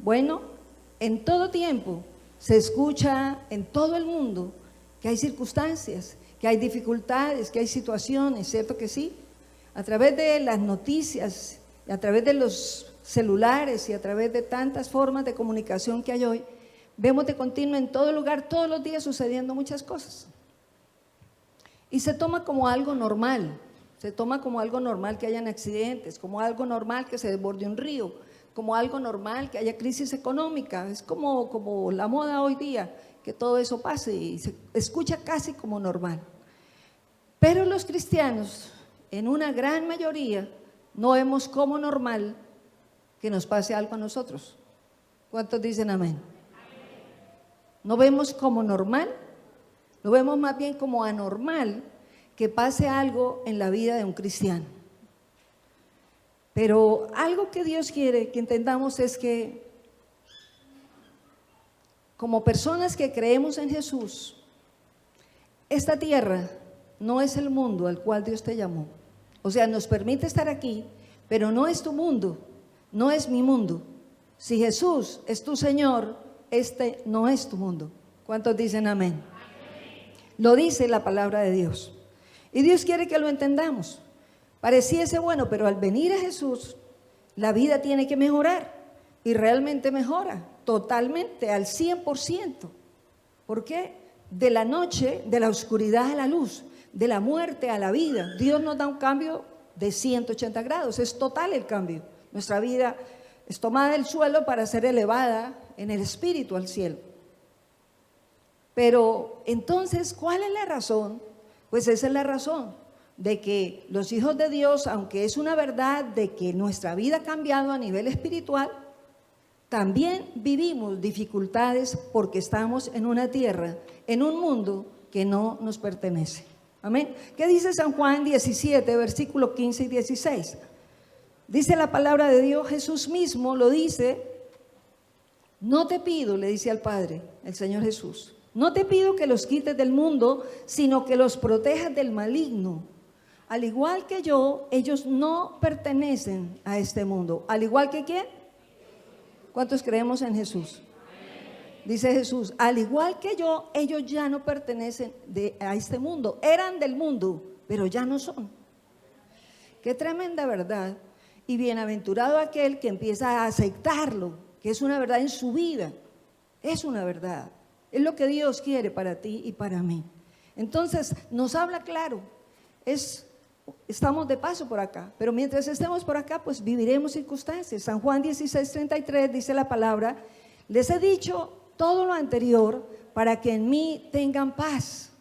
Bueno, en todo tiempo se escucha en todo el mundo que hay circunstancias, que hay dificultades, que hay situaciones, ¿cierto que sí? A través de las noticias, a través de los celulares y a través de tantas formas de comunicación que hay hoy, vemos de continuo en todo lugar, todos los días sucediendo muchas cosas. Y se toma como algo normal, se toma como algo normal que hayan accidentes, como algo normal que se desborde un río, como algo normal que haya crisis económica. Es como la moda hoy día, que todo eso pase y se escucha casi como normal. Pero los cristianos, en una gran mayoría, no vemos como normal que nos pase algo a nosotros. ¿Cuántos dicen amén? No vemos como normal, lo vemos más bien como anormal que pase algo en la vida de un cristiano. Pero algo que Dios quiere que entendamos es que como personas que creemos en Jesús, esta tierra no es el mundo al cual Dios te llamó. O sea, nos permite estar aquí, pero no es tu mundo, no es mi mundo. Si Jesús es tu Señor, este no es tu mundo. ¿Cuántos dicen amén? Lo dice la palabra de Dios. Y Dios quiere que lo entendamos. Pareciese bueno, pero al venir a Jesús, la vida tiene que mejorar. Y realmente mejora, totalmente, al 100%. ¿Por qué? De la noche, de la oscuridad a la luz, de la muerte a la vida. Dios nos da un cambio de 180 grados, es total el cambio. Nuestra vida es tomada del suelo para ser elevada en el espíritu al cielo. Pero entonces, ¿cuál es la razón? Pues esa es la razón de que los hijos de Dios, aunque es una verdad de que nuestra vida ha cambiado a nivel espiritual, también vivimos dificultades porque estamos en una tierra, en un mundo que no nos pertenece. Amén. ¿Qué dice San Juan 17, versículo 15 y 16? Dice la palabra de Dios, Jesús mismo lo dice: no te pido, le dice al Padre, el Señor Jesús, no te pido que los quites del mundo, sino que los protejas del maligno. Al igual que yo, ellos no pertenecen a este mundo. ¿Al igual que quién? ¿Cuántos creemos en Jesús? Dice Jesús, al igual que yo, ellos ya no pertenecen a este mundo. Eran del mundo, pero ya no son. Qué tremenda verdad. Y bienaventurado aquel que empieza a aceptarlo, que es una verdad en su vida. Es una verdad. Es lo que Dios quiere para ti y para mí. Entonces, nos habla claro. Estamos de paso por acá, pero mientras estemos por acá, pues viviremos circunstancias. San Juan 16:33 dice la palabra: les he dicho todo lo anterior para que en mí tengan paz.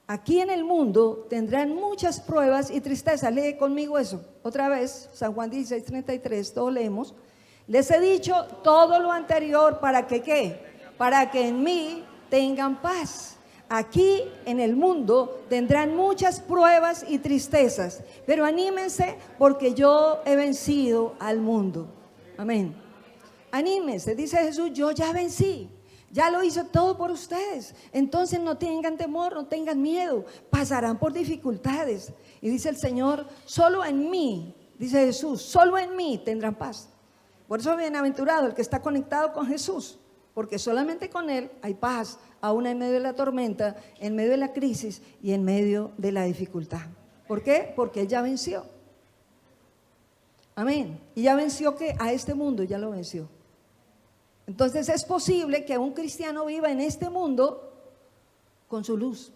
Aquí en el mundo tendrán muchas pruebas y tristeza. Lee conmigo eso otra vez, San Juan 16:33, todos leemos. Les he dicho todo lo anterior para que ¿qué? Para que en mí tengan paz. Aquí en el mundo tendrán muchas pruebas y tristezas, pero anímense porque yo he vencido al mundo. Amén. Anímense, dice Jesús, yo ya vencí. Ya lo hizo todo por ustedes. Entonces no tengan temor, no tengan miedo. Pasarán por dificultades. Y dice el Señor, solo en mí, dice Jesús, solo en mí tendrán paz. Por eso bienaventurado el que está conectado con Jesús, porque solamente con Él hay paz, aún en medio de la tormenta, en medio de la crisis y en medio de la dificultad. ¿Por qué? Porque Él ya venció. Amén. Y ya venció que a este mundo ya lo venció. Entonces es posible que un cristiano viva en este mundo con su luz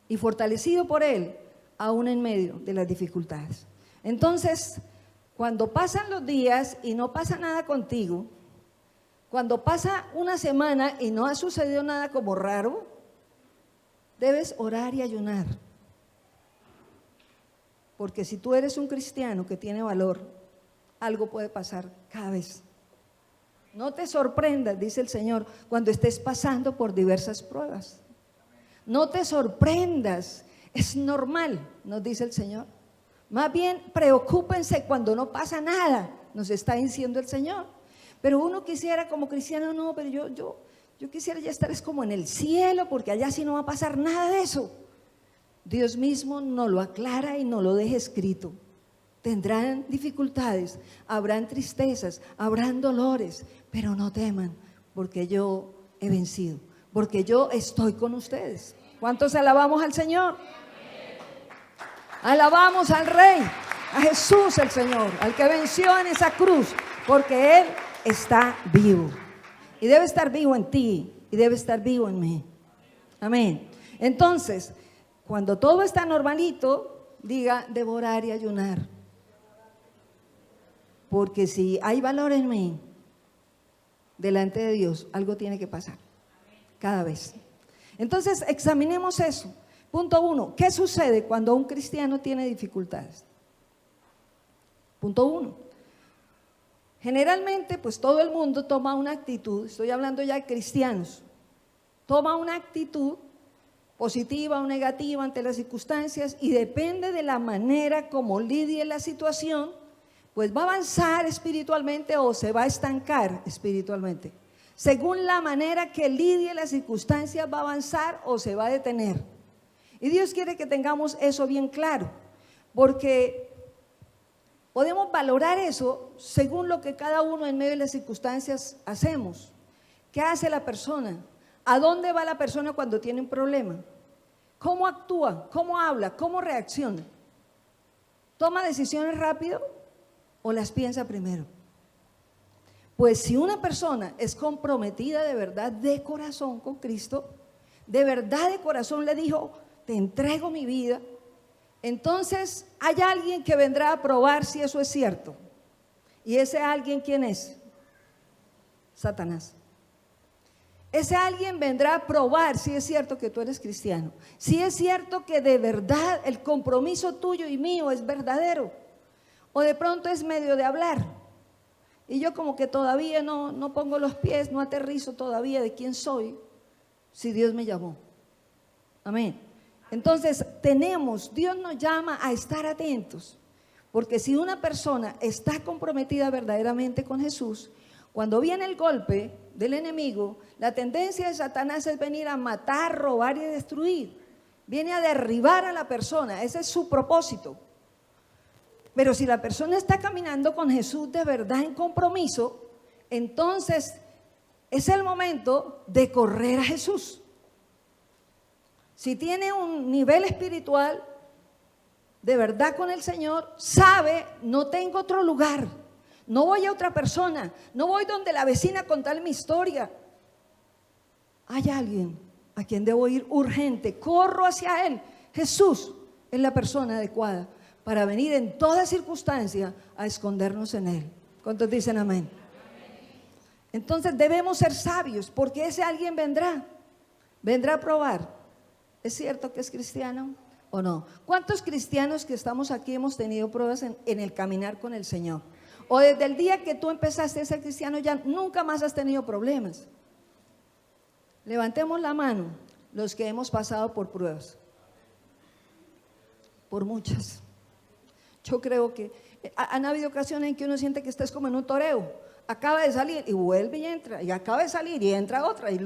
y fortalecido por Él, aún en medio de las dificultades. Entonces, cuando pasan los días y no pasa nada contigo, cuando pasa una semana y no ha sucedido nada como raro, debes orar y ayunar. Porque si tú eres un cristiano que tiene valor, algo puede pasar cada vez. No te sorprendas, dice el Señor, cuando estés pasando por diversas pruebas. No te sorprendas, es normal, nos dice el Señor. Más bien, preocúpense cuando no pasa nada, nos está diciendo el Señor. Pero uno quisiera como cristiano, no, pero yo quisiera ya estar es como en el cielo, porque allá sí no va a pasar nada de eso. Dios mismo nos lo aclara y nos lo deja escrito. tendrán dificultades, habrán tristezas, habrán dolores, pero no teman, porque yo he vencido, porque yo estoy con ustedes. ¿Cuántos alabamos al Señor? Alabamos al Rey, a Jesús el Señor, al que venció en esa cruz, porque Él está vivo. Y debe estar vivo en ti, y debe estar vivo en mí. Amén. Entonces, cuando todo está normalito, diga, debo orar y ayunar. Porque si hay valor en mí, delante de Dios, algo tiene que pasar. Cada vez. Entonces, examinemos eso. Punto 1. ¿Qué sucede cuando un cristiano tiene dificultades? Punto 1. Generalmente, pues todo el mundo toma una actitud, estoy hablando ya de cristianos, toma una actitud positiva o negativa ante las circunstancias y depende de la manera como lidie la situación, pues va a avanzar espiritualmente o se va a estancar espiritualmente. Según la manera que lidie las circunstancias va a avanzar o se va a detener. Y Dios quiere que tengamos eso bien claro, porque podemos valorar eso según lo que cada uno en medio de las circunstancias hacemos. ¿Qué hace la persona? ¿A dónde va la persona cuando tiene un problema? ¿Cómo actúa? ¿Cómo habla? ¿Cómo reacciona? ¿Toma decisiones rápido o las piensa primero? Pues si una persona es comprometida de verdad, de corazón con Cristo, de verdad de corazón le dijo, te entrego mi vida, entonces hay alguien que vendrá a probar si eso es cierto. ¿Y ese alguien quién es? Satanás. Ese alguien vendrá a probar si es cierto que tú eres cristiano, si es cierto que de verdad el compromiso tuyo y mío es verdadero, o de pronto es medio de hablar. Y yo como que todavía no pongo los pies, no aterrizo todavía de quién soy, si Dios me llamó. Amén. Entonces Dios nos llama a estar atentos, porque si una persona está comprometida verdaderamente con Jesús, cuando viene el golpe del enemigo, la tendencia de Satanás es venir a matar, robar y destruir. Viene a derribar a la persona, ese es su propósito. Pero si la persona está caminando con Jesús de verdad en compromiso, entonces es el momento de correr a Jesús. Si tiene un nivel espiritual de verdad con el Señor, sabe, no tengo otro lugar, no voy a otra persona, no voy donde la vecina a contar mi historia. Hay alguien a quien debo ir urgente, corro hacia Él. Jesús es la persona adecuada para venir en toda circunstancia a escondernos en Él. ¿Cuántos dicen amén? Entonces debemos ser sabios, porque ese alguien vendrá a probar. ¿Es cierto que es cristiano o no? ¿Cuántos cristianos que estamos aquí hemos tenido pruebas en el caminar con el Señor? O desde el día que tú empezaste a ser cristiano ya nunca más has tenido problemas. Levantemos la mano los que hemos pasado por pruebas. Por muchas. Yo creo que han habido ocasiones en que uno siente que estás como en un toreo. Acaba de salir y vuelve y entra, y acaba de salir y entra otra. Y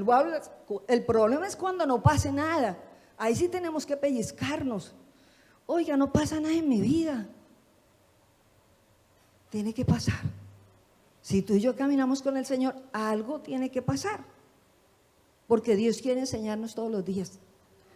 el problema es cuando no pase nada. Ahí sí tenemos que pellizcarnos. Oiga, no pasa nada en mi vida. Tiene que pasar. Si tú y yo caminamos con el Señor, algo tiene que pasar. Porque Dios quiere enseñarnos todos los días.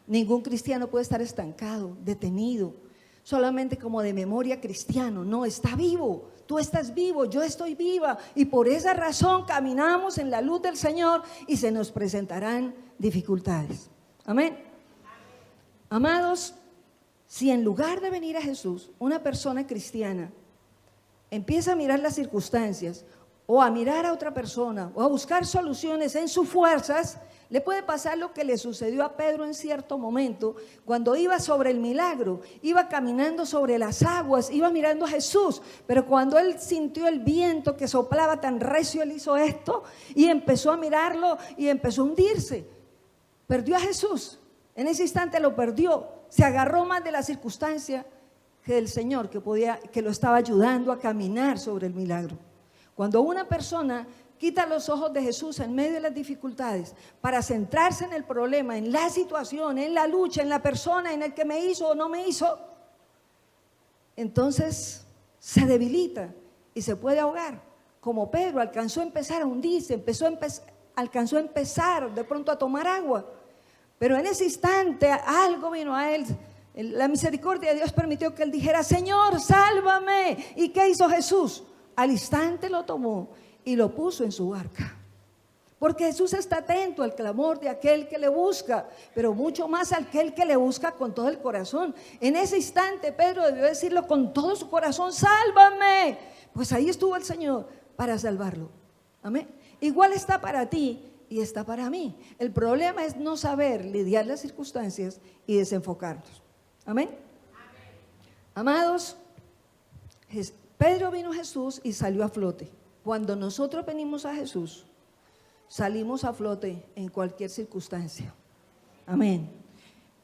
Ningún cristiano puede estar estancado, detenido, solamente como de memoria cristiano. No, está vivo, tú estás vivo, yo estoy viva, y por esa razón caminamos en la luz del Señor y se nos presentarán dificultades. Amén. Amados, si en lugar de venir a Jesús, una persona cristiana empieza a mirar las circunstancias o a mirar a otra persona o a buscar soluciones en sus fuerzas, le puede pasar lo que le sucedió a Pedro en cierto momento, cuando iba sobre el milagro, iba caminando sobre las aguas, iba mirando a Jesús, pero cuando él sintió el viento que soplaba tan recio, él hizo esto y empezó a mirarlo y empezó a hundirse. Perdió a Jesús, en ese instante lo perdió, se agarró más de la circunstancia que del Señor que lo estaba ayudando a caminar sobre el milagro. Cuando una persona quita los ojos de Jesús en medio de las dificultades para centrarse en el problema, en la situación, en la lucha, en la persona, en el que me hizo o no me hizo, entonces se debilita y se puede ahogar. Como Pedro alcanzó a empezar a hundirse, alcanzó a empezar de pronto a tomar agua. Pero en ese instante algo vino a él. La misericordia de Dios permitió que él dijera: Señor, sálvame. ¿Y qué hizo Jesús? Al instante lo tomó y lo puso en su barca. Porque Jesús está atento al clamor de aquel que le busca, pero mucho más al aquel que le busca con todo el corazón. En ese instante Pedro debió decirlo con todo su corazón: sálvame. Pues ahí estuvo el Señor para salvarlo. Amén. Igual está para ti y está para mí. El problema es no saber lidiar las circunstancias y desenfocarnos. Amén. Amados, Pedro vino a Jesús y salió a flote. Cuando nosotros venimos a Jesús, salimos a flote en cualquier circunstancia. Amén.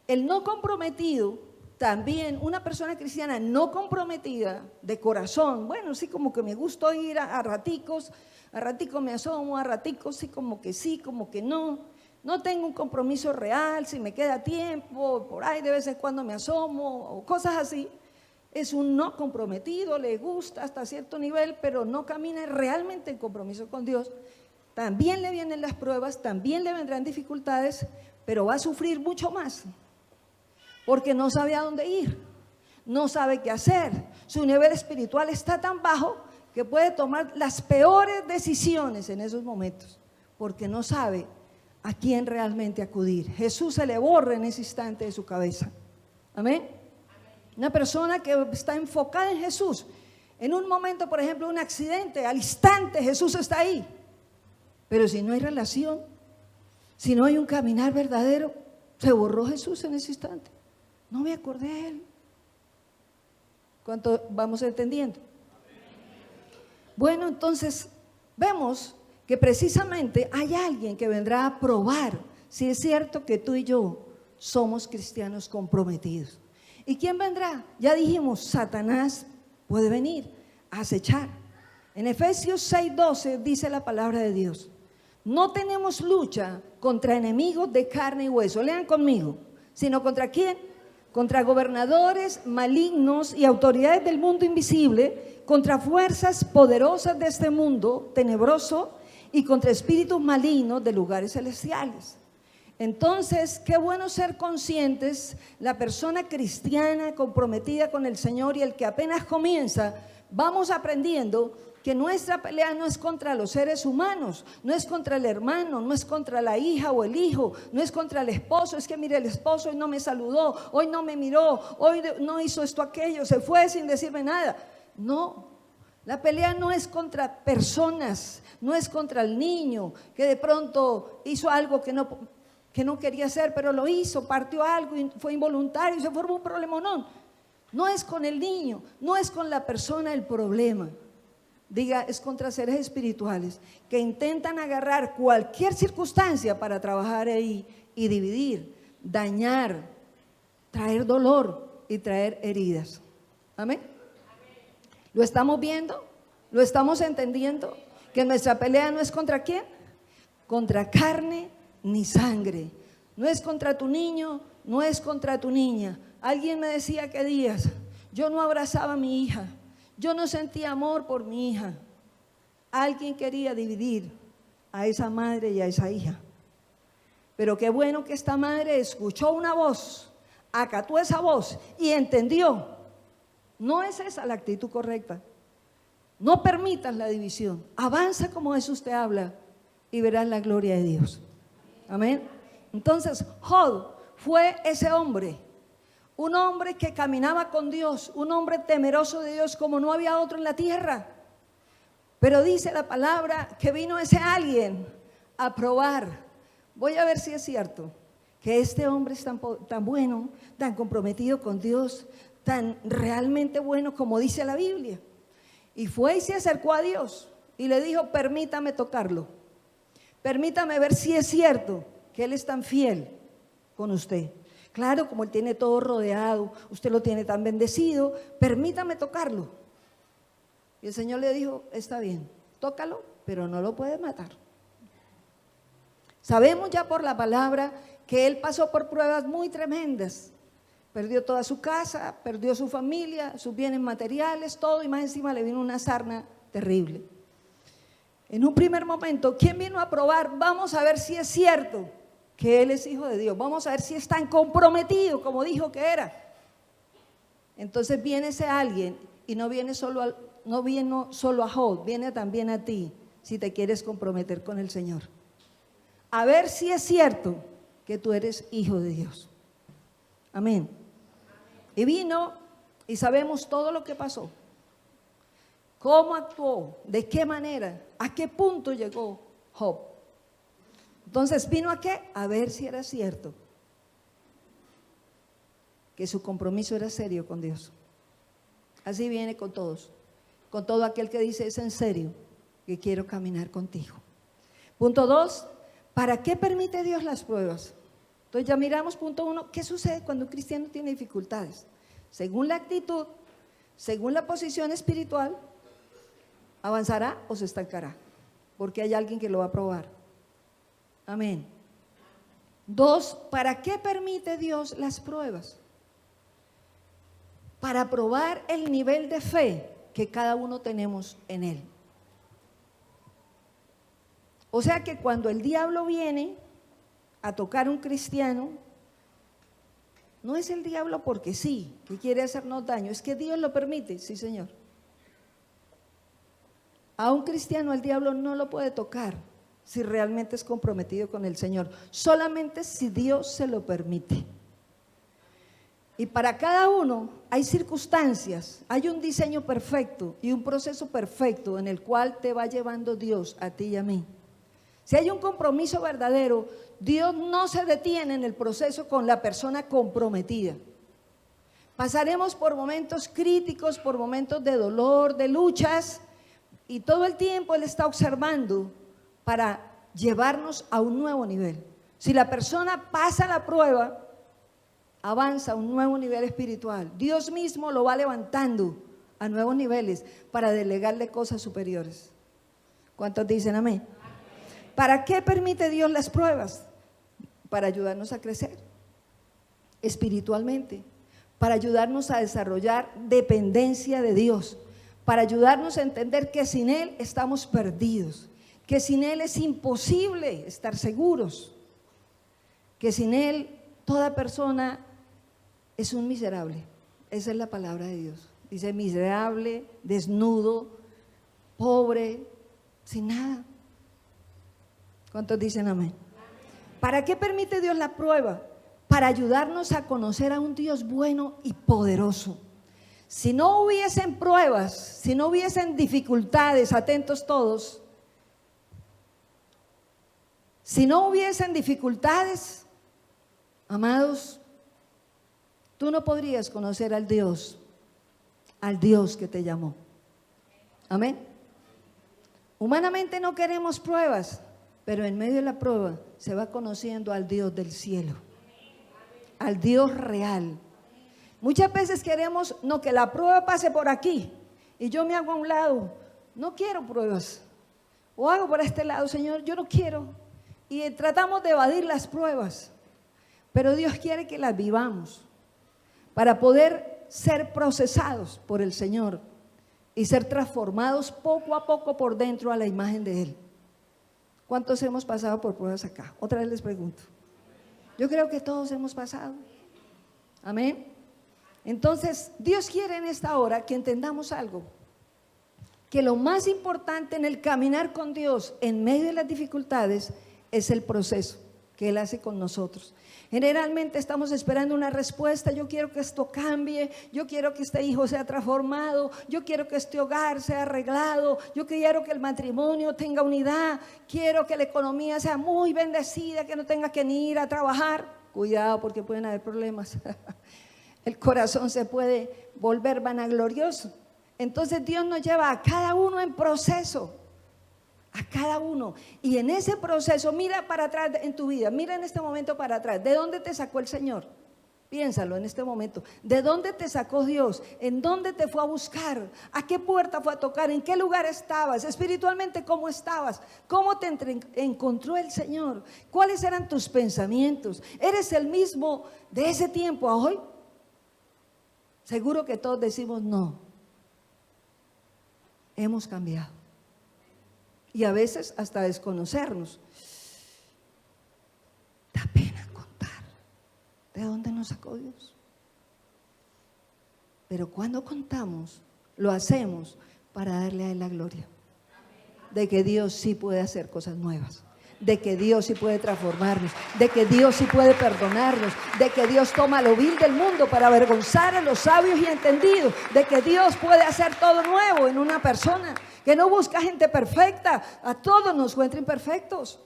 El no comprometido, también una persona cristiana no comprometida de corazón, bueno, sí, como que me gusta ir a raticos me asomo, a raticos sí, como que no tengo un compromiso real, si me queda tiempo, por ahí de vez en cuando me asomo, o cosas así. Es un no comprometido, le gusta hasta cierto nivel, pero no camina realmente en compromiso con Dios. También le vienen las pruebas, también le vendrán dificultades, pero va a sufrir mucho más, porque no sabe a dónde ir, no sabe qué hacer. Su nivel espiritual está tan bajo que puede tomar las peores decisiones en esos momentos, porque no sabe a quién realmente acudir. Jesús se le borra en ese instante de su cabeza. Amén. Una persona que está enfocada en Jesús, en un momento, por ejemplo, un accidente, al instante Jesús está ahí. Pero si no hay relación, si no hay un caminar verdadero, se borró Jesús en ese instante. No me acordé de él. ¿Cuánto vamos entendiendo? Bueno, entonces vemos que precisamente hay alguien que vendrá a probar si es cierto que tú y yo somos cristianos comprometidos. ¿Y quién vendrá? Ya dijimos, Satanás puede venir a acechar. En Efesios 6:12 dice la palabra de Dios: no tenemos lucha contra enemigos de carne y hueso, lean conmigo, sino contra ¿quién? Contra gobernadores malignos y autoridades del mundo invisible, contra fuerzas poderosas de este mundo tenebroso y contra espíritus malignos de lugares celestiales. Entonces, qué bueno ser conscientes, la persona cristiana comprometida con el Señor y el que apenas comienza, vamos aprendiendo que nuestra pelea no es contra los seres humanos, no es contra el hermano, no es contra la hija o el hijo, no es contra el esposo. Es que mire, el esposo hoy no me saludó, hoy no me miró, hoy no hizo esto, aquello, se fue sin decirme nada. No, la pelea no es contra personas, no es contra el niño que de pronto hizo algo que no quería hacer, pero lo hizo, partió algo y fue involuntario y se formó un problemonón. No es con el niño, no es con la persona el problema. Diga, es contra seres espirituales que intentan agarrar cualquier circunstancia para trabajar ahí y dividir, dañar, traer dolor y traer heridas. Amén. ¿Lo estamos viendo? ¿Lo estamos entendiendo? Que nuestra pelea no es contra ¿quién? Contra carne ni sangre. No es contra tu niño, no es contra tu niña. Alguien me decía que días, yo no abrazaba a mi hija, yo no sentía amor por mi hija. Alguien quería dividir a esa madre y a esa hija. Pero qué bueno que esta madre escuchó una voz, acató esa voz y entendió. No es esa la actitud correcta. No permitas la división. Avanza como Jesús te habla y verás la gloria de Dios. Amén. Entonces, Job fue ese hombre. Un hombre que caminaba con Dios, un hombre temeroso de Dios como no había otro en la tierra. Pero dice la palabra que vino ese alguien a probar. Voy a ver si es cierto que este hombre es tan bueno, tan comprometido con Dios, tan realmente bueno como dice la Biblia. Y fue y se acercó a Dios y le dijo: permítame tocarlo, permítame ver si es cierto que Él es tan fiel con usted. Claro, como Él tiene todo rodeado, usted lo tiene tan bendecido, permítame tocarlo. Y el Señor le dijo: está bien, tócalo, pero no lo puedes matar. Sabemos ya por la palabra que Él pasó por pruebas muy tremendas, Perdió toda su casa, perdió su familia, sus bienes materiales, todo, y más encima le vino una sarna terrible. En un primer momento, ¿quién vino a probar? Vamos a ver si es cierto que él es hijo de Dios. Vamos a ver si es tan comprometido como dijo que era. Entonces viene ese alguien y no viene solo a Job, viene también a ti, si te quieres comprometer con el Señor. A ver si es cierto que tú eres hijo de Dios. Amén. Y vino y sabemos todo lo que pasó. ¿Cómo actuó? ¿De qué manera? ¿A qué punto llegó Job? Entonces, ¿vino a qué? A ver si era cierto que su compromiso era serio con Dios. Así viene con todos, con todo aquel que dice es en serio que quiero caminar contigo. Punto 2, ¿para qué permite Dios las pruebas? Entonces ya miramos punto 1, ¿qué sucede cuando un cristiano tiene dificultades? Según la actitud, según la posición espiritual, avanzará o se estancará, porque hay alguien que lo va a probar. Amén. 2, ¿para qué permite Dios las pruebas? Para probar el nivel de fe que cada uno tenemos en Él. O sea que cuando el diablo viene a tocar a un cristiano, no es el diablo porque sí, que quiere hacernos daño, es que Dios lo permite, sí Señor. A un cristiano el diablo no lo puede tocar si realmente es comprometido con el Señor, solamente si Dios se lo permite. Y para cada uno hay circunstancias, hay un diseño perfecto y un proceso perfecto en el cual te va llevando Dios a ti y a mí. Si hay un compromiso verdadero, Dios no se detiene en el proceso con la persona comprometida. Pasaremos por momentos críticos, por momentos de dolor, de luchas, y todo el tiempo Él está observando para llevarnos a un nuevo nivel. Si la persona pasa la prueba, avanza a un nuevo nivel espiritual. Dios mismo lo va levantando a nuevos niveles para delegarle cosas superiores. ¿Cuántos dicen amén? ¿Para qué permite Dios las pruebas? Para ayudarnos a crecer espiritualmente, para ayudarnos a desarrollar dependencia de Dios, para ayudarnos a entender que sin Él estamos perdidos, que sin Él es imposible estar seguros, que sin Él toda persona es un miserable. Esa es la palabra de Dios. Dice miserable, desnudo, pobre, sin nada. ¿Cuántos dicen amén? ¿Para qué permite Dios la prueba? Para ayudarnos a conocer a un Dios bueno y poderoso. Si no hubiesen pruebas, si no hubiesen dificultades, atentos todos, si no hubiesen dificultades, amados, tú no podrías conocer al Dios que te llamó. Amén. Humanamente no queremos pruebas, pero en medio de la prueba se va conociendo al Dios del cielo, al Dios real. Muchas veces queremos, no, que la prueba pase por aquí y yo me hago a un lado. No quiero pruebas. O hago por este lado, Señor, yo no quiero. Y tratamos de evadir las pruebas. Pero Dios quiere que las vivamos para poder ser procesados por el Señor y ser transformados poco a poco por dentro a la imagen de Él. ¿Cuántos hemos pasado por pruebas acá? Otra vez les pregunto. Yo creo que todos hemos pasado. Amén. Entonces, Dios quiere en esta hora que entendamos algo. Que lo más importante en el caminar con Dios en medio de las dificultades es el proceso que Él hace con nosotros. Generalmente estamos esperando una respuesta. Yo quiero que esto cambie, yo quiero que este hijo sea transformado, yo quiero que este hogar sea arreglado, yo quiero que el matrimonio tenga unidad, quiero que la economía sea muy bendecida, que no tenga que ni ir a trabajar. Cuidado porque pueden haber problemas. El corazón se puede volver vanaglorioso. Entonces Dios nos lleva a cada uno en proceso. A cada uno. Y en ese proceso, mira para atrás en tu vida, mira en este momento para atrás. ¿De dónde te sacó el Señor? Piénsalo en este momento. ¿De dónde te sacó Dios? ¿En dónde te fue a buscar? ¿A qué puerta fue a tocar? ¿En qué lugar estabas? Espiritualmente, ¿cómo estabas? ¿Cómo te encontró el Señor? ¿Cuáles eran tus pensamientos? ¿Eres el mismo de ese tiempo a hoy? seguro que todos decimos no. Hemos cambiado. Y a veces hasta desconocernos. Da pena contar de dónde nos sacó Dios. Pero cuando contamos, lo hacemos para darle a Él la gloria. De que Dios sí puede hacer cosas nuevas. De que Dios sí puede transformarnos, de que Dios sí puede perdonarnos, de que Dios toma lo vil del mundo para avergonzar a los sabios y entendidos, de que Dios puede hacer todo nuevo en una persona, que no busca gente perfecta, a todos nos encuentra imperfectos.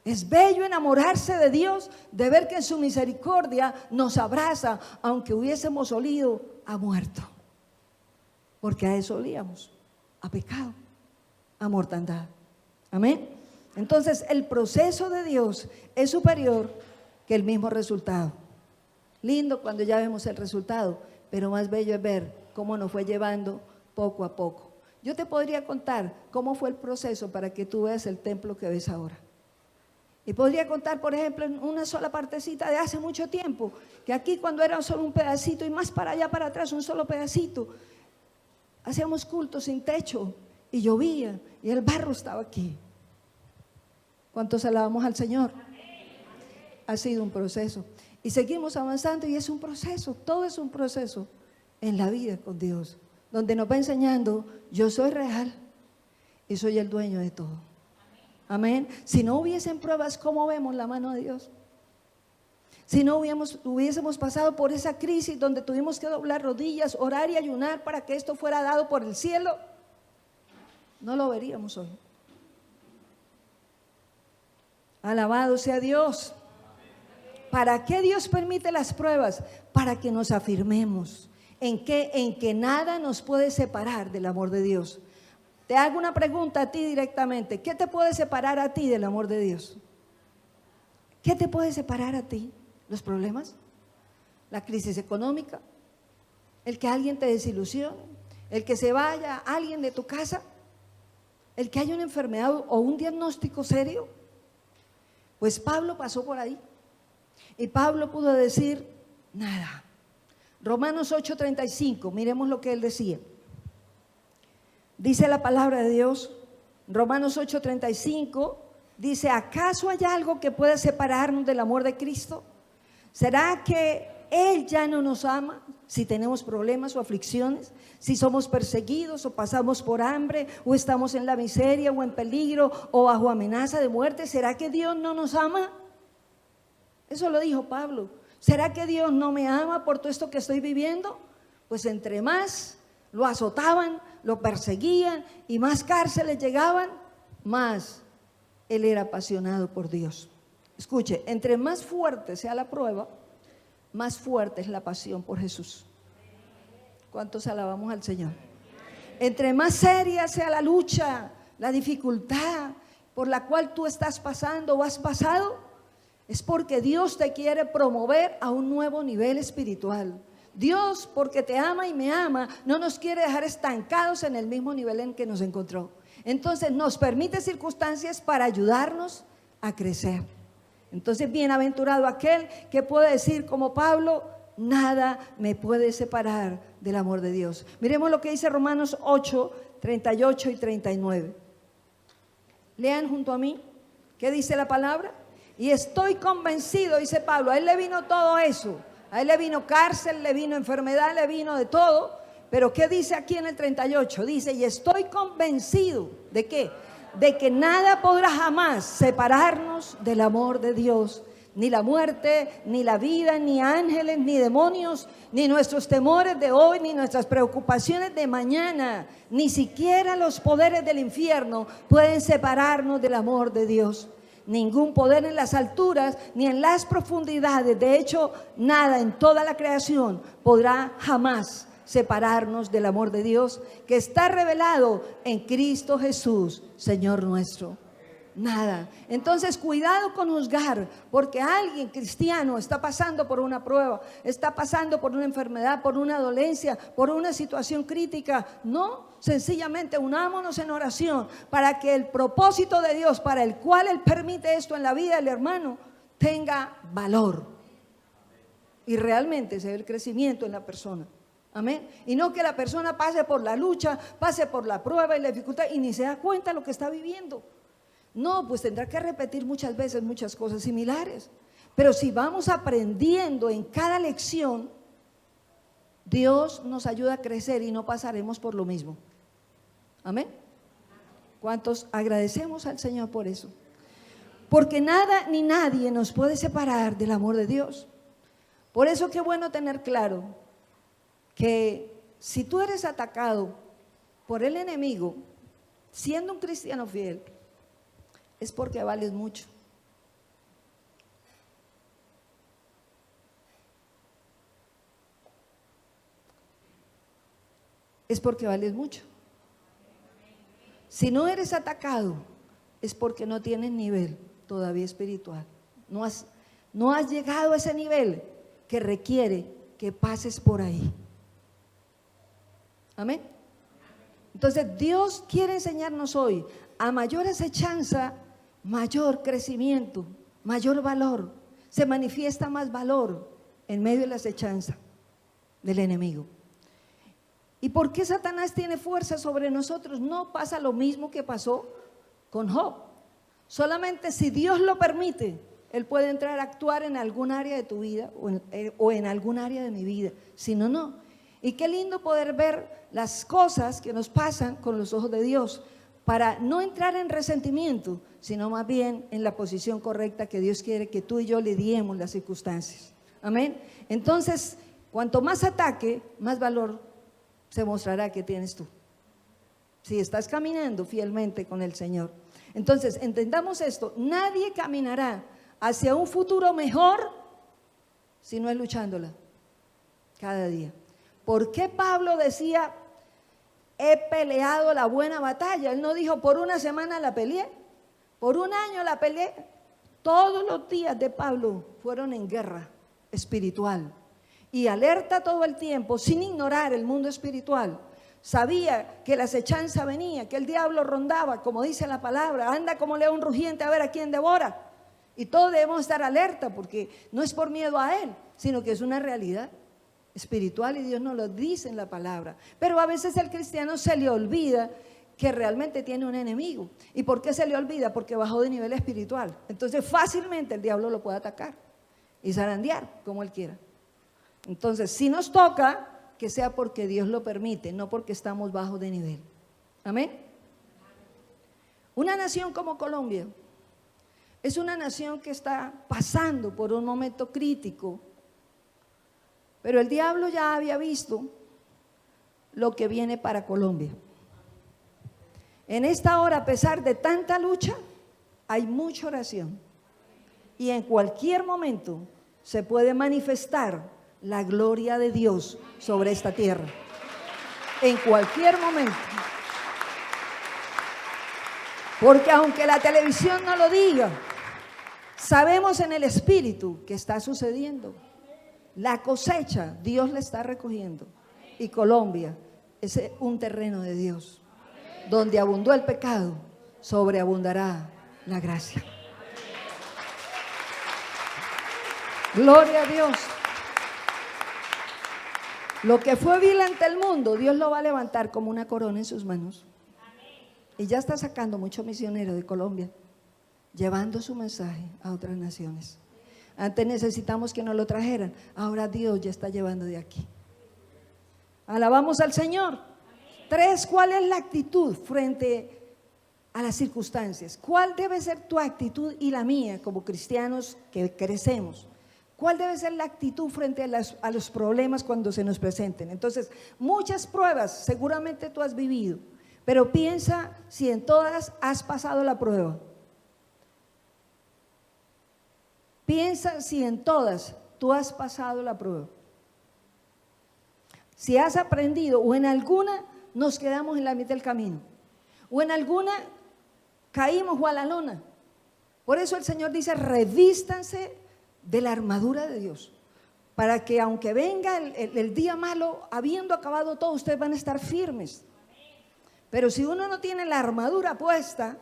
Es bello enamorarse de Dios, de ver que en su misericordia nos abraza, aunque hubiésemos olido a muerto, porque a eso olíamos, a pecado, a mortandad. Amén. Entonces el proceso de Dios es superior que el mismo resultado. Lindo cuando ya vemos el resultado, pero más bello es ver cómo nos fue llevando poco a poco. Yo te podría contar cómo fue el proceso para que tú veas el templo que ves ahora. Y podría contar, por ejemplo, en una sola partecita de hace mucho tiempo, que aquí cuando era solo un pedacito y más para allá para atrás un solo pedacito, hacíamos cultos sin techo y llovía y el barro estaba aquí. ¿Cuántos alabamos al Señor? Ha sido un proceso. Y seguimos avanzando y es un proceso, todo es un proceso en la vida con Dios, donde nos va enseñando, yo soy real y soy el dueño de todo. Amén. Si no hubiesen pruebas, ¿cómo vemos la mano de Dios? Si no hubiésemos pasado por esa crisis donde tuvimos que doblar rodillas, orar y ayunar para que esto fuera dado por el cielo, no lo veríamos hoy. Alabado sea Dios. ¿Para qué Dios permite las pruebas? Para que nos afirmemos. ¿En qué? En que nada nos puede separar del amor de Dios. Te hago una pregunta a ti directamente. ¿Qué te puede separar a ti del amor de Dios? ¿Qué te puede separar a ti? ¿Los problemas? ¿La crisis económica? ¿El que alguien te desilusione? ¿El que se vaya alguien de tu casa? ¿El que haya una enfermedad o un diagnóstico serio? Pues Pablo pasó por ahí y Pablo pudo decir nada. Romanos 8:35, miremos lo que él decía. Dice la palabra de Dios, Romanos 8:35, dice, ¿acaso hay algo que pueda separarnos del amor de Cristo? ¿Será que Él ya no nos ama si tenemos problemas o aflicciones? Si somos perseguidos o pasamos por hambre o estamos en la miseria o en peligro o bajo amenaza de muerte, ¿será que Dios no nos ama? Eso lo dijo Pablo. ¿Será que Dios no me ama por todo esto que estoy viviendo? Pues entre más lo azotaban, lo perseguían y más cárceles llegaban, más él era apasionado por Dios. Escuche, entre más fuerte sea la prueba, más fuerte es la pasión por Jesús. ¿Cuántos alabamos al Señor? Entre más seria sea la lucha, la dificultad por la cual tú estás pasando o has pasado, es porque Dios te quiere promover a un nuevo nivel espiritual. Dios, porque te ama y me ama, no nos quiere dejar estancados en el mismo nivel en que nos encontró. Entonces nos permite circunstancias para ayudarnos a crecer. Entonces bienaventurado aquel que puede decir como Pablo, nada me puede separar del amor de Dios. Miremos lo que dice Romanos 8:38 y 39. Lean junto a mí, ¿qué dice la palabra? Y estoy convencido, dice Pablo, a él le vino todo eso. A él le vino cárcel, le vino enfermedad, le vino de todo. Pero ¿qué dice aquí en el 38? Dice, y estoy convencido, ¿de qué? De que nada podrá jamás separarnos del amor de Dios. Ni la muerte, ni la vida, ni ángeles, ni demonios, ni nuestros temores de hoy, ni nuestras preocupaciones de mañana, ni siquiera los poderes del infierno pueden separarnos del amor de Dios. Ningún poder en las alturas ni en las profundidades, de hecho, nada en toda la creación podrá jamás separarnos del amor de Dios que está revelado en Cristo Jesús, Señor nuestro. Nada. Entonces, cuidado con juzgar, porque alguien cristiano está pasando por una prueba, está pasando por una enfermedad, por una dolencia, por una situación crítica. No, sencillamente unámonos en oración para que el propósito de Dios para el cual Él permite esto en la vida del hermano tenga valor y realmente se ve el crecimiento en la persona. Amén. Y no que la persona pase por la lucha, pase por la prueba y la dificultad y ni se da cuenta de lo que está viviendo. No, pues tendrá que repetir muchas veces muchas cosas similares. Pero si vamos aprendiendo en cada lección, Dios nos ayuda a crecer y no pasaremos por lo mismo. Amén. ¿Cuántos agradecemos al Señor por eso? Porque nada ni nadie nos puede separar del amor de Dios. Por eso qué bueno tener claro que si tú eres atacado por el enemigo, siendo un cristiano fiel, es porque vales mucho. Es porque vales mucho. Si no eres atacado, es porque no tienes nivel todavía espiritual. No has llegado a ese nivel que requiere que pases por ahí. Amén. Entonces Dios quiere enseñarnos hoy: a mayor acechanza, mayor crecimiento, mayor valor. Se manifiesta más valor en medio de la acechanza del enemigo. ¿Y por qué Satanás tiene fuerza sobre nosotros? No pasa lo mismo que pasó con Job. Solamente si Dios lo permite, Él puede entrar a actuar en algún área de tu vida o en algún área de mi vida. Si no, no. Y qué lindo poder ver las cosas que nos pasan con los ojos de Dios, para no entrar en resentimiento, sino más bien en la posición correcta que Dios quiere que tú y yo lidiemos las circunstancias. Amén. Entonces, cuanto más ataque, más valor se mostrará que tienes tú, si estás caminando fielmente con el Señor. Entonces, entendamos esto: nadie caminará hacia un futuro mejor si no es luchándola cada día. ¿Por qué Pablo decía, he peleado la buena batalla? Él no dijo, por una semana la peleé, por un año la peleé. Todos los días de Pablo fueron en guerra espiritual. Y alerta todo el tiempo, sin ignorar el mundo espiritual. Sabía que la acechanza venía, que el diablo rondaba, como dice la palabra, anda como león rugiente a ver a quién devora. Y todos debemos estar alerta, porque no es por miedo a él, sino que es una realidad espiritual y Dios nos lo dice en la palabra. Pero a veces el cristiano se le olvida que realmente tiene un enemigo. ¿Y por qué se le olvida? Porque bajó de nivel espiritual. Entonces fácilmente el diablo lo puede atacar y zarandear como él quiera. Entonces, si nos toca, que sea porque Dios lo permite, no porque estamos bajos de nivel. Amén. Una nación como Colombia es una nación que está pasando por un momento crítico, pero el diablo ya había visto lo que viene para Colombia. En esta hora, a pesar de tanta lucha, hay mucha oración, y en cualquier momento se puede manifestar la gloria de Dios sobre esta tierra. En cualquier momento. Porque aunque la televisión no lo diga, sabemos en el espíritu que está sucediendo. La cosecha Dios la está recogiendo. Y Colombia es un terreno de Dios. Donde abundó el pecado, sobreabundará la gracia. Gloria a Dios. Lo que fue vil ante el mundo, Dios lo va a levantar como una corona en sus manos. Y ya está sacando muchos misioneros de Colombia, llevando su mensaje a otras naciones. Antes necesitamos que nos lo trajeran, ahora Dios ya está llevando de aquí. Alabamos al Señor. 3, ¿cuál es la actitud frente a las circunstancias? ¿Cuál debe ser tu actitud y la mía como cristianos que crecemos? ¿Cuál debe ser la actitud frente a los problemas cuando se nos presenten? Entonces, muchas pruebas seguramente tú has vivido, pero piensa si en todas has pasado la prueba. Piensa si en todas tú has pasado la prueba. Si has aprendido, o en alguna nos quedamos en la mitad del camino, o en alguna caímos o a la lona. Por eso el Señor dice, revístanse de la armadura de Dios, para que aunque venga el día malo, habiendo acabado todo, ustedes van a estar firmes. Pero si uno no tiene la armadura puesta,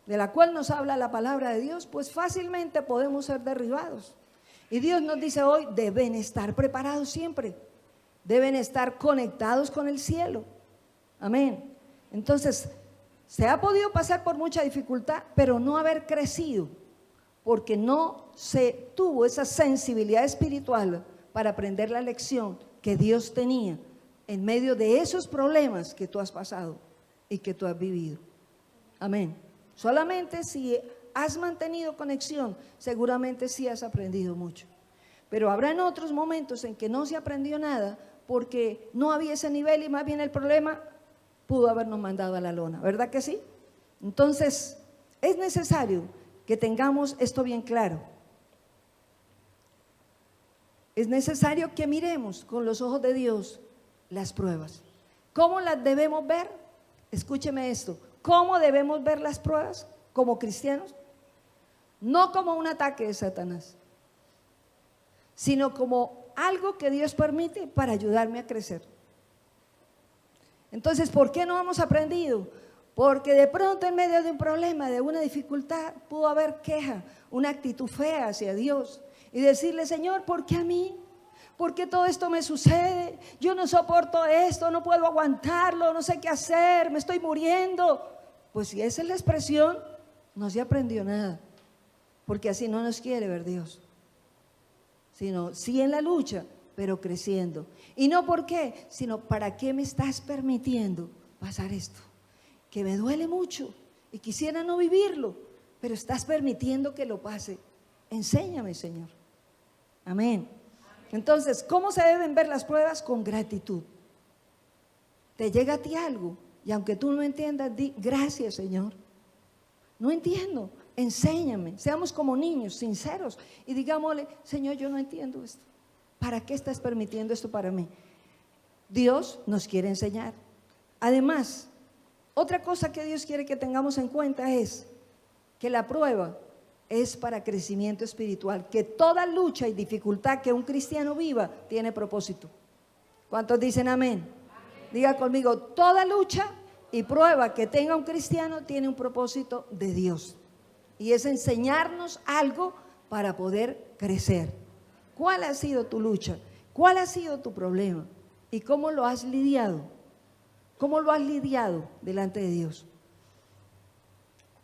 de la cual nos habla la palabra de Dios, pues fácilmente podemos ser derribados. Y Dios nos dice hoy, deben estar preparados siempre. deben estar conectados con el cielo. Amén. Entonces, se ha podido pasar por mucha dificultad, pero no haber crecido, porque no se tuvo esa sensibilidad espiritual para aprender la lección que Dios tenía en medio de esos problemas que tú has pasado y que tú has vivido. Amén. Solamente si has mantenido conexión, seguramente sí has aprendido mucho. Pero habrán otros momentos en que no se aprendió nada porque no había ese nivel y más bien el problema pudo habernos mandado a la lona, ¿verdad que sí? Entonces, es necesario que tengamos esto bien claro. Es necesario que miremos con los ojos de Dios las pruebas. ¿Cómo las debemos ver? Escúcheme esto. ¿Cómo debemos ver las pruebas como cristianos? No como un ataque de Satanás, sino como algo que Dios permite para ayudarme a crecer. Entonces, ¿por qué no hemos aprendido? Porque de pronto en medio de un problema, de una dificultad, pudo haber queja, una actitud fea hacia Dios y decirle: Señor, ¿por qué a mí? ¿Por qué todo esto me sucede? Yo no soporto esto, no puedo aguantarlo, no sé qué hacer, me estoy muriendo. Pues si esa es la expresión, no se aprendió nada, porque así no nos quiere ver Dios, sino sí en la lucha, pero creciendo. Y no por qué, sino para qué me estás permitiendo pasar esto, que me duele mucho y quisiera no vivirlo, pero estás permitiendo que lo pase. Enséñame, Señor. Amén. Entonces, ¿cómo se deben ver las pruebas? Con gratitud. Te llega a ti algo y aunque tú no entiendas, di: gracias, Señor. No entiendo, enséñame. Seamos como niños, sinceros, y digámosle: Señor, yo no entiendo esto. ¿Para qué estás permitiendo esto para mí? Dios nos quiere enseñar. Además, otra cosa que Dios quiere que tengamos en cuenta es que la prueba es para crecimiento espiritual, que toda lucha y dificultad que un cristiano viva tiene propósito. ¿Cuántos dicen amén? Amén. Diga conmigo: toda lucha y prueba que tenga un cristiano tiene un propósito de Dios, y es enseñarnos algo para poder crecer. ¿Cuál ha sido tu lucha? ¿Cuál ha sido tu problema? ¿Y cómo lo has lidiado? ¿Cómo lo has lidiado delante de Dios?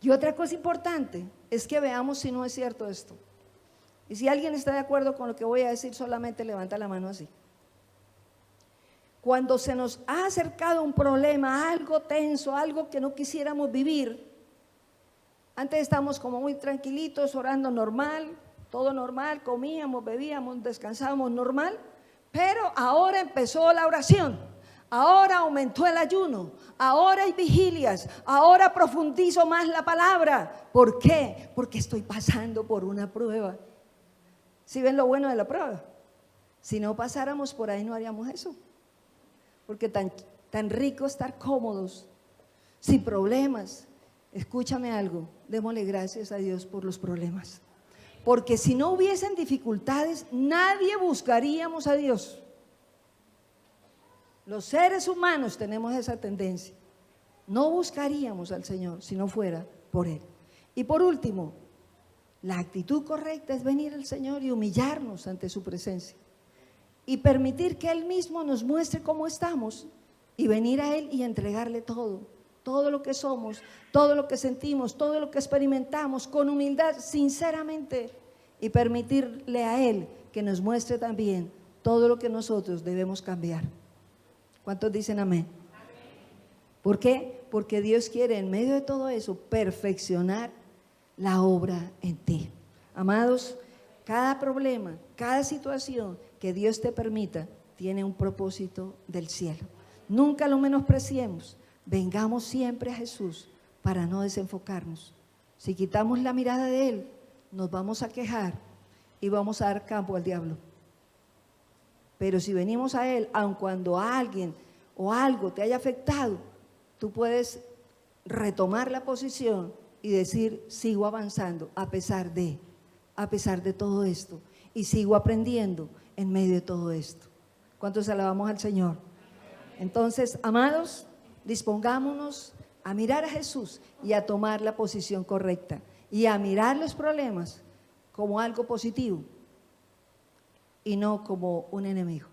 Y otra cosa importante es que veamos si no es cierto esto. Y si alguien está de acuerdo con lo que voy a decir, solamente levanta la mano así. Cuando se nos ha acercado un problema, algo tenso, algo que no quisiéramos vivir, antes estábamos como muy tranquilitos, orando normal, todo normal, comíamos, bebíamos, descansábamos normal, pero ahora empezó la oración, ahora aumentó el ayuno, ahora hay vigilias, ahora profundizo más la palabra. ¿Por qué? Porque estoy pasando por una prueba. ¿Sí ven lo bueno de la prueba? Si no pasáramos por ahí no haríamos eso, porque tan rico estar cómodos, sin problemas. Escúchame algo, démosle gracias a Dios por los problemas, porque si no hubiesen dificultades, nadie buscaríamos a Dios. Los seres humanos tenemos esa tendencia, no buscaríamos al Señor si no fuera por Él. Y por último, la actitud correcta es venir al Señor y humillarnos ante su presencia y permitir que Él mismo nos muestre cómo estamos y venir a Él y entregarle todo lo que somos, todo lo que sentimos, todo lo que experimentamos con humildad, sinceramente, y permitirle a Él que nos muestre también todo lo que nosotros debemos cambiar. ¿Cuántos dicen amén? ¿Por qué? Porque Dios quiere en medio de todo eso perfeccionar la obra en ti. Amados, cada problema, cada situación que Dios te permita tiene un propósito del cielo. Nunca lo menospreciemos. Vengamos siempre a Jesús para no desenfocarnos. Si quitamos la mirada de Él, nos vamos a quejar y vamos a dar campo al diablo. Pero si venimos a Él, aun cuando alguien o algo te haya afectado, tú puedes retomar la posición y decir: sigo avanzando a pesar de todo esto, y sigo aprendiendo en medio de todo esto. ¿Cuántos alabamos al Señor? Entonces, amados, dispongámonos a mirar a Jesús y a tomar la posición correcta y a mirar los problemas como algo positivo y no como un enemigo.